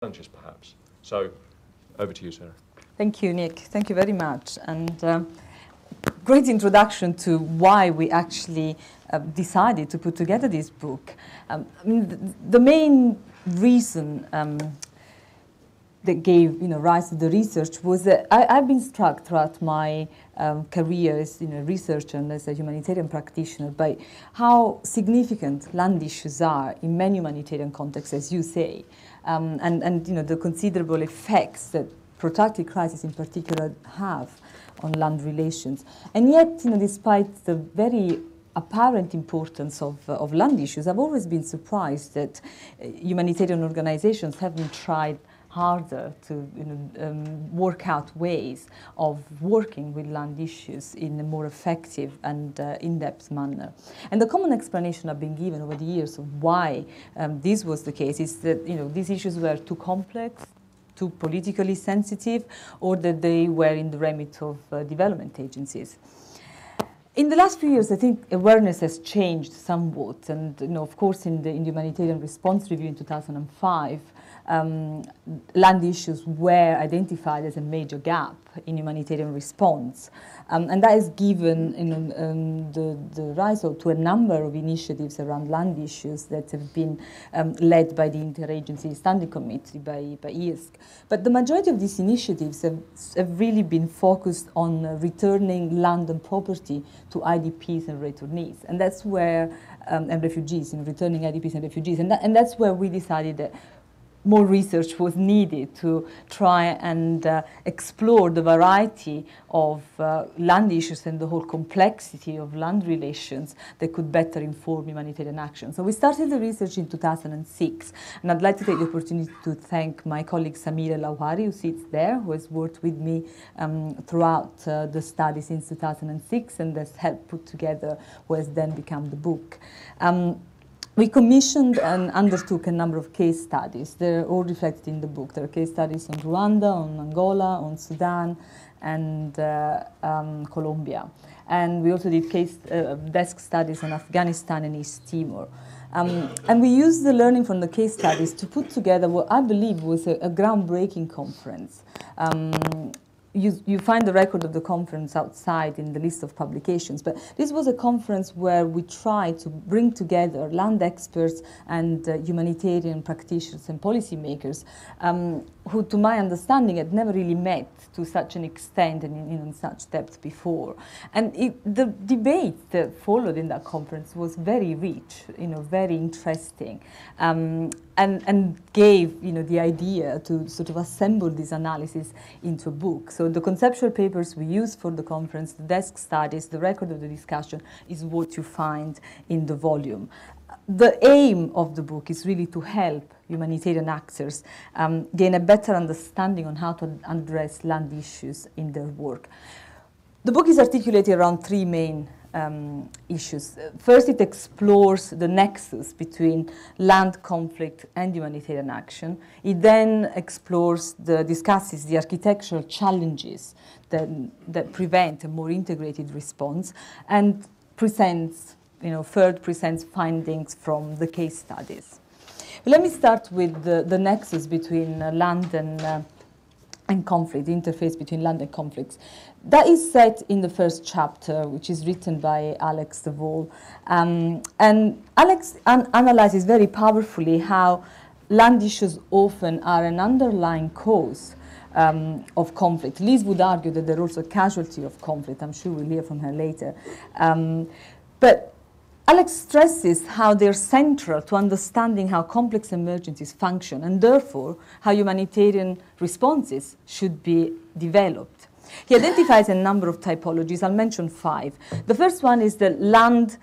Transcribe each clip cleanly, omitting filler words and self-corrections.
challenges, perhaps. So, over to you, Sarah. Thank you, Nick. Thank you very much. And great introduction to why we actually decided to put together this book. I mean, the main reason that gave rise to the research was that I've been struck throughout my career as a researcher and as a humanitarian practitioner by how significant land issues are in many humanitarian contexts, as you say, and the considerable effects that protracted crises in particular have on land relations. And yet, despite the very apparent importance of land issues, I've always been surprised that humanitarian organizations haven't tried harder to work out ways of working with land issues in a more effective and in-depth manner. And the common explanation I've been given over the years of why this was the case is that these issues were too complex, too politically sensitive, or that they were in the remit of development agencies. In the last few years, I think awareness has changed somewhat, and of course, in the humanitarian response review in 2005, land issues were identified as a major gap in humanitarian response, and that has given the rise to a number of initiatives around land issues that have been led by the Interagency Standing Committee, by ISC. But the majority of these initiatives have really been focused on returning land and property to IDPs and returnees, and that's where and refugees, returning IDPs and refugees, and that's where we decided that more research was needed to try and explore the variety of land issues and the whole complexity of land relations that could better inform humanitarian action. So we started the research in 2006, and I'd like to take the opportunity to thank my colleague Samira Lawhari, who sits there, who has worked with me throughout the study since 2006 and has helped put together what has then become the book. We commissioned and undertook a number of case studies. They're all reflected in the book. There are case studies on Rwanda, on Angola, on Sudan, and Colombia. And we also did desk studies on Afghanistan and East Timor. And we used the learning from the case studies to put together what I believe was a groundbreaking conference. You find the record of the conference outside in the list of publications, but this was a conference where we tried to bring together land experts and humanitarian practitioners and policymakers who, to my understanding, had never really met to such an extent and in such depth before. And the debate that followed in that conference was very rich, very interesting, and gave the idea to sort of assemble this analysis into a book. So the conceptual papers we used for the conference, the desk studies, the record of the discussion is what you find in the volume. The aim of the book is really to help humanitarian actors gain a better understanding on how to address land issues in their work. The book is articulated around three main issues. First, it explores the nexus between land conflict and humanitarian action. It then discusses the architectural challenges that prevent a more integrated response, and presents findings from the case studies. Let me start with the nexus between land and conflict, the interface between land and conflicts. That is set in the first chapter, which is written by Alex de Vol. And Alex analyzes very powerfully how land issues often are an underlying cause of conflict. Liz would argue that they're also a casualty of conflict. I'm sure we'll hear from her later. But Alex stresses how they're central to understanding how complex emergencies function, and therefore how humanitarian responses should be developed. He identifies a number of typologies. I'll mention 5. The first one is that land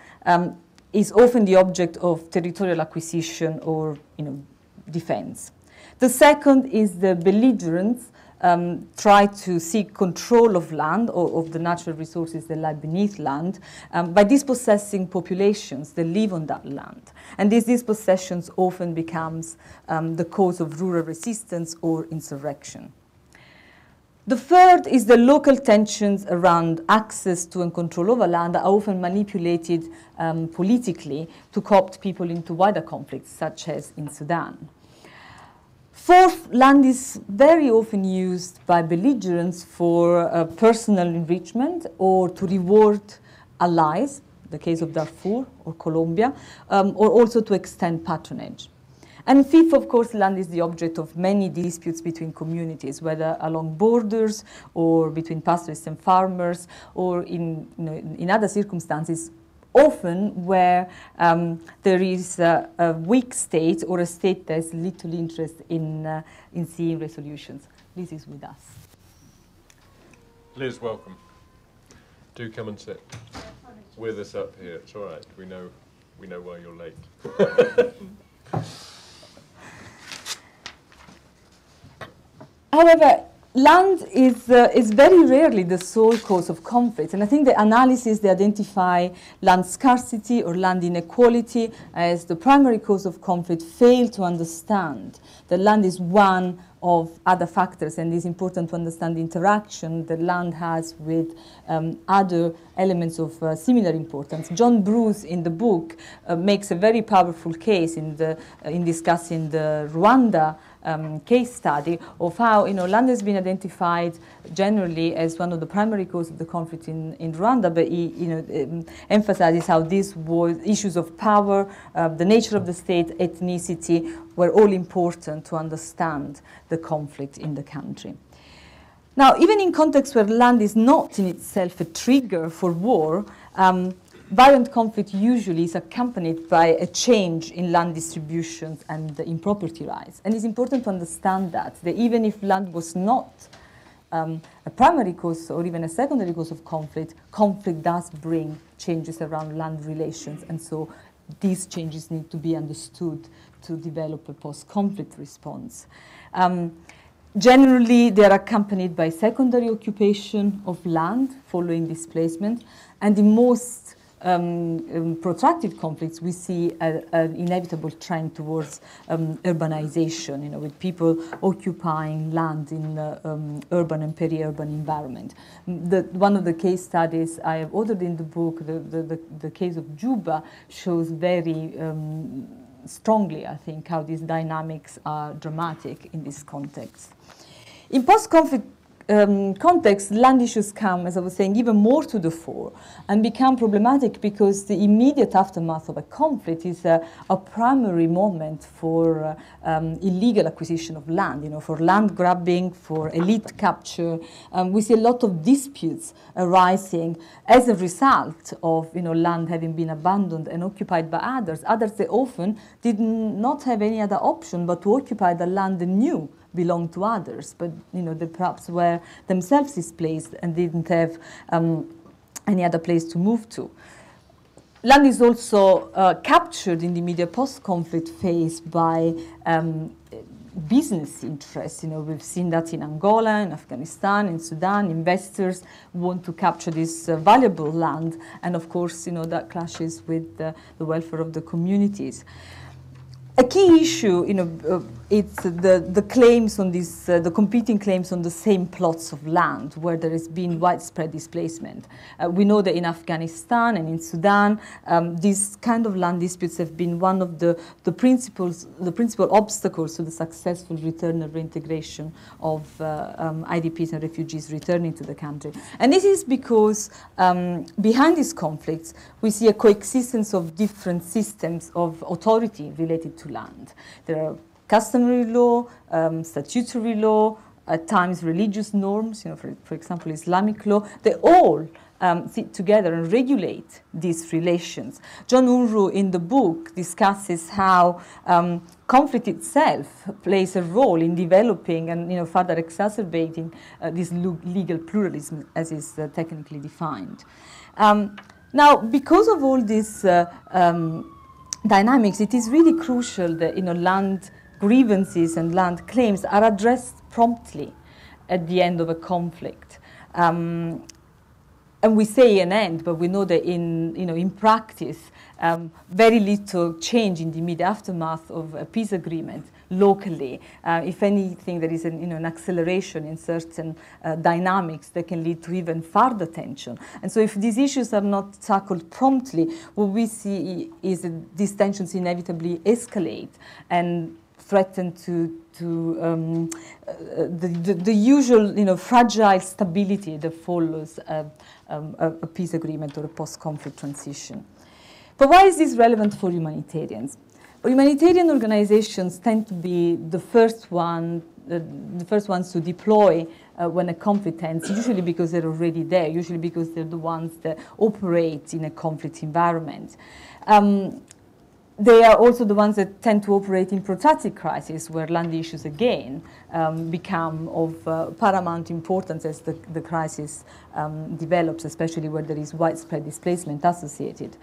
is often the object of territorial acquisition or defense. The second is the belligerents try to seek control of land or of the natural resources that lie beneath land by dispossessing populations that live on that land. And these dispossessions often becomes the cause of rural resistance or insurrection. The third is the local tensions around access to and control over land are often manipulated politically to co-opt people into wider conflicts, such as in Sudan. Fourth, land is very often used by belligerents for personal enrichment or to reward allies, the case of Darfur or Colombia, or also to extend patronage. And fifth, of course, land is the object of many disputes between communities, whether along borders or between pastoralists and farmers, or in other circumstances, often where there is a weak state or a state that has little interest in seeing resolutions. Liz is with us. Liz, welcome. Do come and sit with us up here. It's all right. We know why you're late. However, land is very rarely the sole cause of conflict, and I think the analysis they identify land scarcity or land inequality as the primary cause of conflict fail to understand that land is one of other factors, and it's important to understand the interaction that land has with other elements of similar importance. John Bruce in the book makes a very powerful case in discussing the Rwanda case study of how land has been identified generally as one of the primary causes of the conflict in Rwanda, but he emphasizes how these was issues of power, the nature of the state, ethnicity were all important to understand the conflict in the country. Now, even in contexts where land is not in itself a trigger for war, violent conflict usually is accompanied by a change in land distributions and in property rights. And it's important to understand that even if land was not a primary cause or even a secondary cause of conflict, conflict does bring changes around land relations. And so these changes need to be understood to develop a post-conflict response. Generally, they are accompanied by secondary occupation of land following displacement. And in most protracted conflicts, we see an inevitable trend towards urbanization, with people occupying land in urban and peri-urban environment. One of the case studies I have authored in the book, the case of Juba, shows very strongly, I think, how these dynamics are dramatic in this context. In post-conflict context, land issues come, as I was saying, even more to the fore and become problematic because the immediate aftermath of a conflict is a primary moment for illegal acquisition of land, for land grabbing, for elite capture. We see a lot of disputes arising as a result of land having been abandoned and occupied by others. Others, they often did not have any other option but to occupy the land they knew belonged to others, but they perhaps were themselves displaced and didn't have any other place to move to. Land is also captured in the immediate post-conflict phase by business interests. We've seen that in Angola, in Afghanistan, in Sudan. Investors want to capture this valuable land, and of course, that clashes with the welfare of the communities. A key issue, it's the claims on this, the competing claims on the same plots of land where there has been widespread displacement. We know that in Afghanistan and in Sudan, these kind of land disputes have been one of the principal obstacles to the successful return and reintegration of IDPs and refugees returning to the country. And this is because behind these conflicts, we see a coexistence of different systems of authority related to land. There are customary law, statutory law, at times religious norms, for example, Islamic law. They all sit together and regulate these relations. John Unruh in the book discusses how conflict itself plays a role in developing and further exacerbating this legal pluralism as is technically defined. Now, because of all these dynamics, it is really crucial that land grievances and land claims are addressed promptly at the end of a conflict. And we say an end, but we know that in practice, very little change in the immediate aftermath of a peace agreement locally. If anything, there is an acceleration in certain dynamics that can lead to even further tension. And so if these issues are not tackled promptly, what we see is that these tensions inevitably escalate and threaten the usual, fragile stability that follows a peace agreement or a post-conflict transition. But why is this relevant for humanitarians? Well, humanitarian organizations tend to be the first ones to deploy when a conflict ends, usually because they're already there, usually because they're the ones that operate in a conflict environment. They are also the ones that tend to operate in protracted crises, where land issues again become of paramount importance as the crisis develops, especially where there is widespread displacement associated.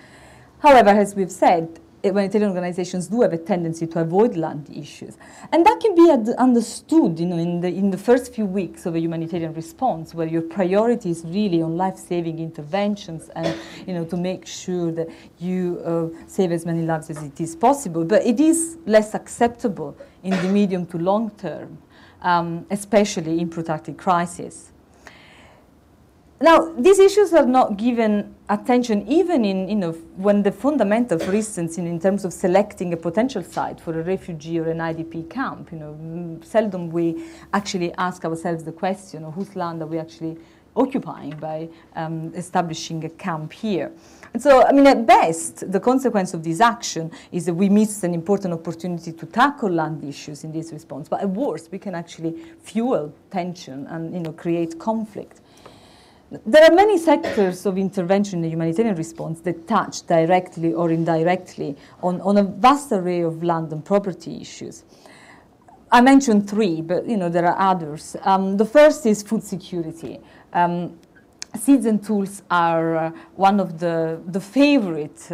However, as we've said, humanitarian organizations do have a tendency to avoid land issues. And that can be understood in the first few weeks of a humanitarian response, where your priority is really on life-saving interventions and to make sure that you save as many lives as it is possible. But it is less acceptable in the medium to long term, especially in protracted crises. Now, these issues are not given attention even in, when the fundamental, for instance, in terms of selecting a potential site for a refugee or an IDP camp, seldom we actually ask ourselves the question of whose land are we actually occupying by establishing a camp here. And so, at best, the consequence of this action is that we miss an important opportunity to tackle land issues in this response. But at worst, we can actually fuel tension and, create conflict. There are many sectors of intervention in the humanitarian response that touch directly or indirectly on a vast array of land and property issues. I mentioned three, but there are others. The first is food security. Seeds and tools are one of the favorite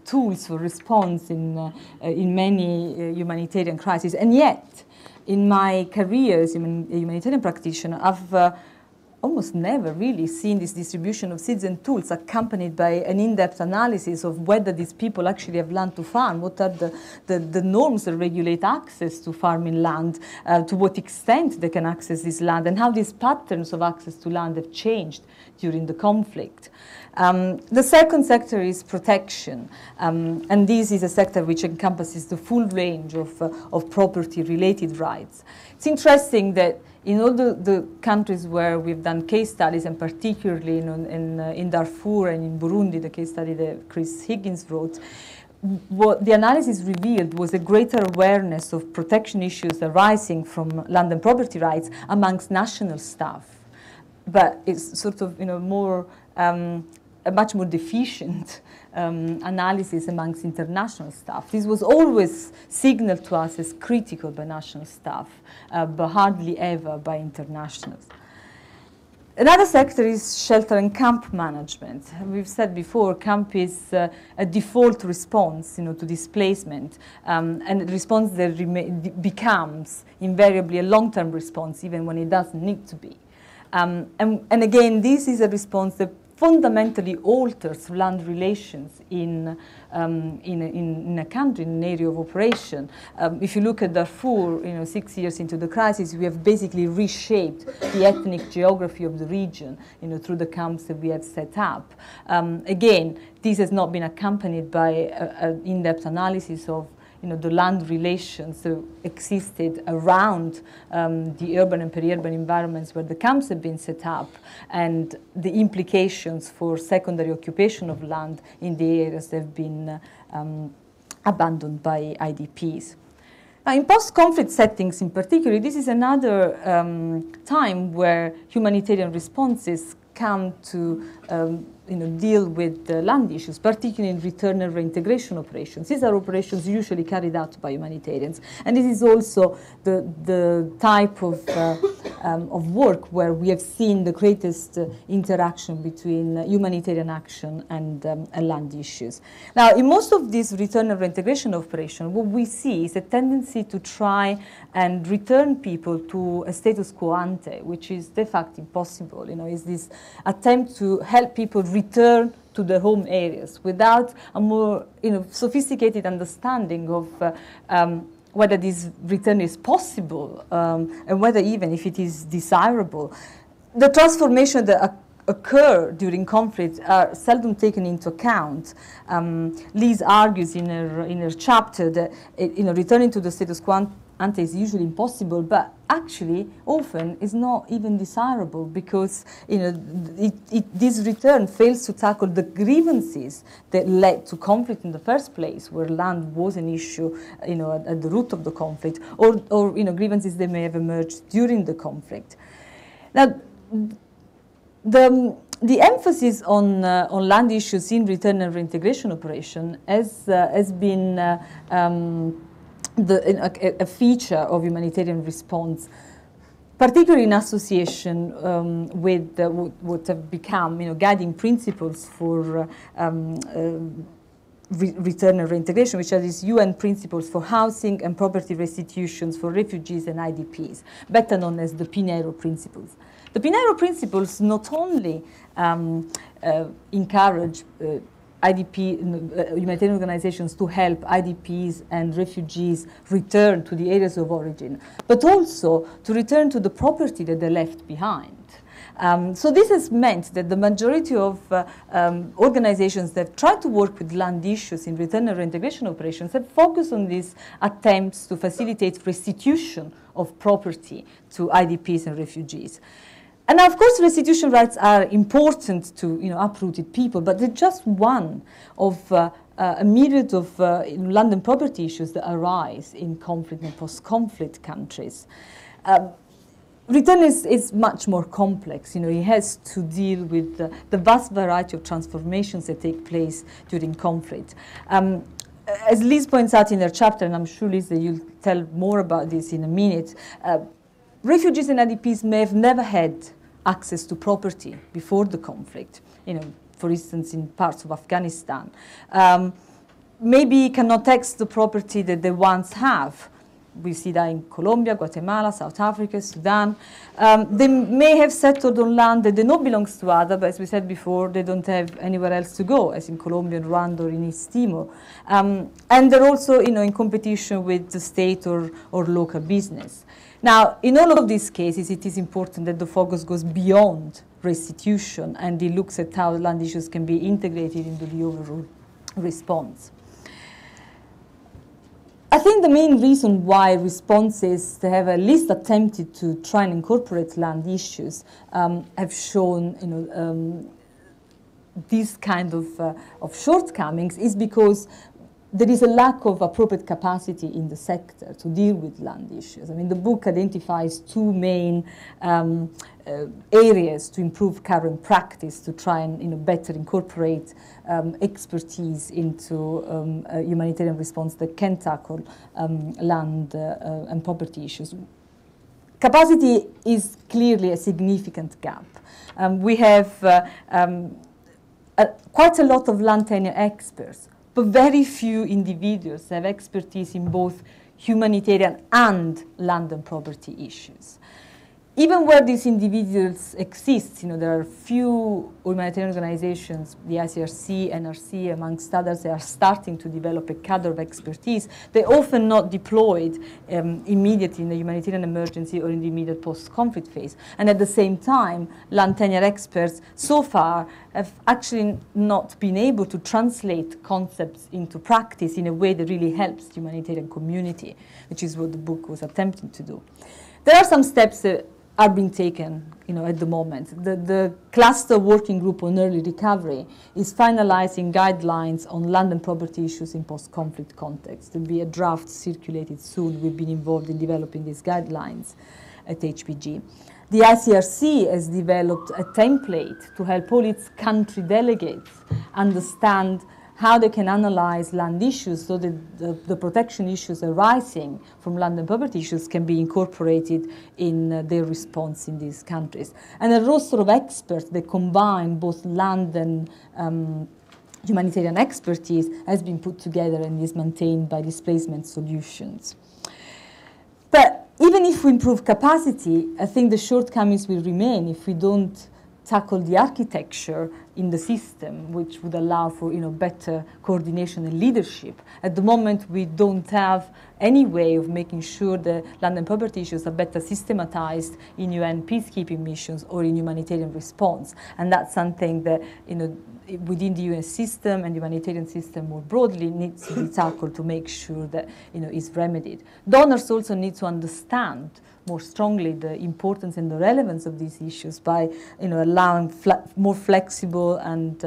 tools for response in many humanitarian crises. And yet, in my career as a humanitarian practitioner, I've almost never really seen this distribution of seeds and tools accompanied by an in-depth analysis of whether these people actually have land to farm, what are the norms that regulate access to farming land, to what extent they can access this land, and how these patterns of access to land have changed during the conflict. The second sector is protection, and this is a sector which encompasses the full range of property-related rights. It's interesting that in all the countries where we've done case studies, and particularly in Darfur and in Burundi, the case study that Chris Higgins wrote, what the analysis revealed was a greater awareness of protection issues arising from land and property rights amongst national staff. But it's sort of a much more deficient analysis amongst international staff. This was always signaled to us as critical by national staff, but hardly ever by internationals. Another sector is shelter and camp management. We've said before, camp is a default response, to displacement, and a response that becomes invariably a long-term response, even when it doesn't need to be. And again, this is a response that fundamentally alters land relations in a country, in an area of operation. If you look at Darfur, 6 years into the crisis, we have basically reshaped the ethnic geography of the region, through the camps that we have set up. Again, this has not been accompanied by an in-depth analysis of the land relations that existed around the urban and peri-urban environments where the camps have been set up, and the implications for secondary occupation of land in the areas that have been abandoned by IDPs. Now, in post-conflict settings in particular, this is another time where humanitarian responses come to deal with land issues, particularly in return and reintegration operations. These are operations usually carried out by humanitarians, and this is also the type of work where we have seen the greatest interaction between humanitarian action and land issues. Now, in most of these return and reintegration operations, what we see is a tendency to try and return people to a status quo ante, which is de facto impossible. Is this attempt to help people return to their home areas without a more sophisticated understanding of whether this return is possible and whether even if it is desirable. The transformation that occur during conflict are seldom taken into account. Liz argues in her chapter that returning to the status quo ante is usually impossible, but actually often is not even desirable, because this return fails to tackle the grievances that led to conflict in the first place, where land was an issue at the root of the conflict, or grievances that may have emerged during the conflict. Now, the emphasis on land issues in return and reintegration operation has been a feature of humanitarian response, particularly in association with what have become guiding principles for return and reintegration, which are these UN principles for housing and property restitutions for refugees and IDPs, better known as the Panera Principles. The Panera Principles not only encourage humanitarian organizations to help IDPs and refugees return to the areas of origin, but also to return to the property that they left behind. So this has meant that the majority of organizations that try to work with land issues in return and reintegration operations have focused on these attempts to facilitate restitution of property to IDPs and refugees. And now, of course, restitution rights are important to uprooted people, but they're just one of a myriad of land and property issues that arise in conflict and post-conflict countries. Return is much more complex. It has to deal with the vast variety of transformations that take place during conflict. As Liz points out in her chapter, and I'm sure, Liz, that you'll tell more about this in a minute, refugees and IDPs may have never had access to property before the conflict, for instance, in parts of Afghanistan. Maybe cannot tax the property that they once have. We see that in Colombia, Guatemala, South Africa, Sudan. They may have settled on land that they know belongs to others, but as we said before, they don't have anywhere else to go, as in Colombia, Rwanda, or in East Timor. And they're also in competition with the state or local business. Now, in all of these cases, it is important that the focus goes beyond restitution and it looks at how land issues can be integrated into the overall response. I think the main reason why responses that have at least attempted to try and incorporate land issues have shown these kind of shortcomings is because there is a lack of appropriate capacity in the sector to deal with land issues. I mean, the book identifies two main areas to improve current practice to try and better incorporate expertise into a humanitarian response that can tackle land and property issues. Capacity is clearly a significant gap. We have quite a lot of land tenure experts, but very few individuals have expertise in both humanitarian and land and property issues. Even where these individuals exist, there are few humanitarian organizations, the ICRC, NRC, amongst others, they are starting to develop a cadre of expertise. They're often not deployed immediately in the humanitarian emergency or in the immediate post-conflict phase. And at the same time, land tenure experts so far have actually not been able to translate concepts into practice in a way that really helps the humanitarian community, which is what the book was attempting to do. There are some steps that are being taken, at the moment. The cluster working group on early recovery is finalizing guidelines on land and property issues in post-conflict context. There'll be a draft circulated soon. We've been involved in developing these guidelines at HPG. The ICRC has developed a template to help all its country delegates understand how they can analyze land issues so that the protection issues arising from land and property issues can be incorporated in their response in these countries. And a roster of experts that combine both land and humanitarian expertise has been put together and is maintained by Displacement Solutions. But even if we improve capacity, I think the shortcomings will remain if we don't tackle the architecture in the system, which would allow for better coordination and leadership. At the moment, we don't have any way of making sure that land and poverty issues are better systematized in UN peacekeeping missions or in humanitarian response. And that's something that within the UN system and the humanitarian system more broadly needs to be tackled to make sure that is remedied. Donors also need to understand more strongly the importance and the relevance of these issues by allowing more flexible and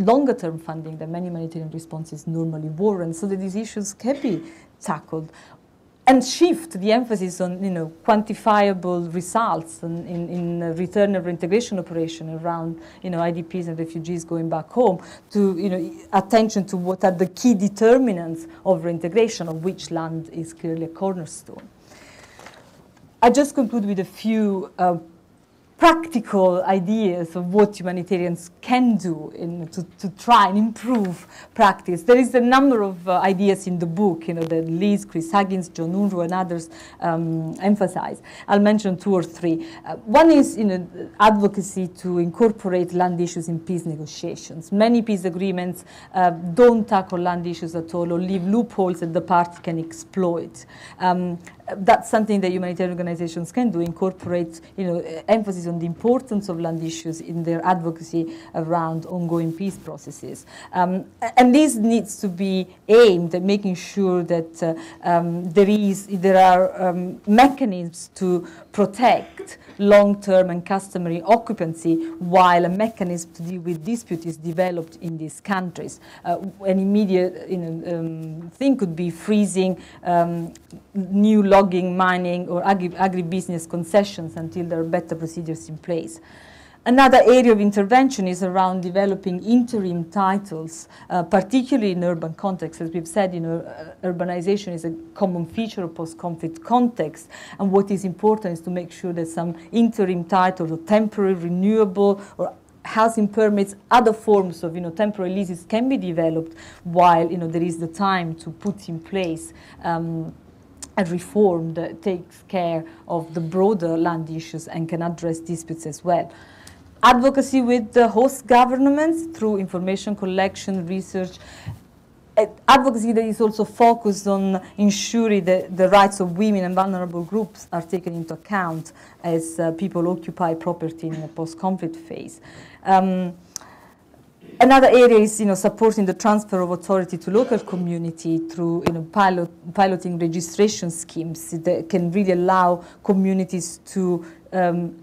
longer-term funding than many humanitarian responses normally warrant, so that these issues can be tackled and shift the emphasis on quantifiable results in return and reintegration operation around IDPs and refugees going back home to attention to what are the key determinants of reintegration, of which land is clearly a cornerstone. I just conclude with a few practical ideas of what humanitarians can do to try and improve practice. There is a number of ideas in the book, that Liz, Chris Huggins, John Unruh, and others emphasize. I'll mention 2 or 3. One is advocacy to incorporate land issues in peace negotiations. Many peace agreements don't tackle land issues at all or leave loopholes that the party can exploit. That's something that humanitarian organizations can do, incorporate emphasis on the importance of land issues in their advocacy around ongoing peace processes. And this needs to be aimed at making sure that there are mechanisms to protect long-term and customary occupancy while a mechanism to deal with dispute is developed in these countries. An immediate thing could be freezing new logging, mining, or agribusiness concessions until there are better procedures in place. Another area of intervention is around developing interim titles, particularly in urban contexts. As we've said, urbanization is a common feature of post-conflict context, and what is important is to make sure that some interim titles or temporary, renewable, or housing permits, other forms of temporary leases can be developed while there is the time to put in place a reform that takes care of the broader land issues and can address disputes as well. Advocacy with the host governments through information collection, research, advocacy that is also focused on ensuring that the rights of women and vulnerable groups are taken into account as people occupy property in a post-conflict phase. Another area is supporting the transfer of authority to local community through piloting registration schemes that can really allow communities to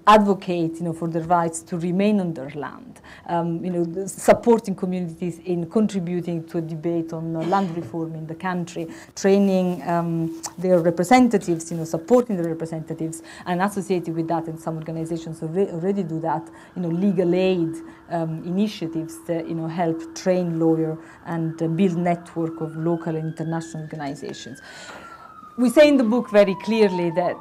advocate for their rights to remain on their land, supporting communities in contributing to a debate on land reform in the country, training their representatives, supporting their representatives, and associated with that, and some organizations already do that, legal aid initiatives that help train lawyers and build network of local and international organizations. We say in the book very clearly that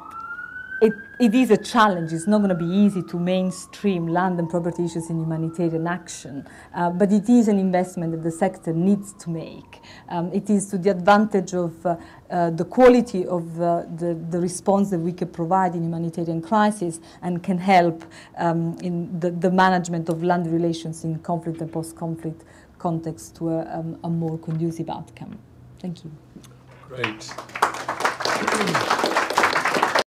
it is a challenge. It's not going to be easy to mainstream land and property issues in humanitarian action, but it is an investment that the sector needs to make. It is to the advantage of the quality of the response that we can provide in humanitarian crisis and can help in the management of land relations in conflict and post-conflict context to a more conducive outcome. Thank you. Great.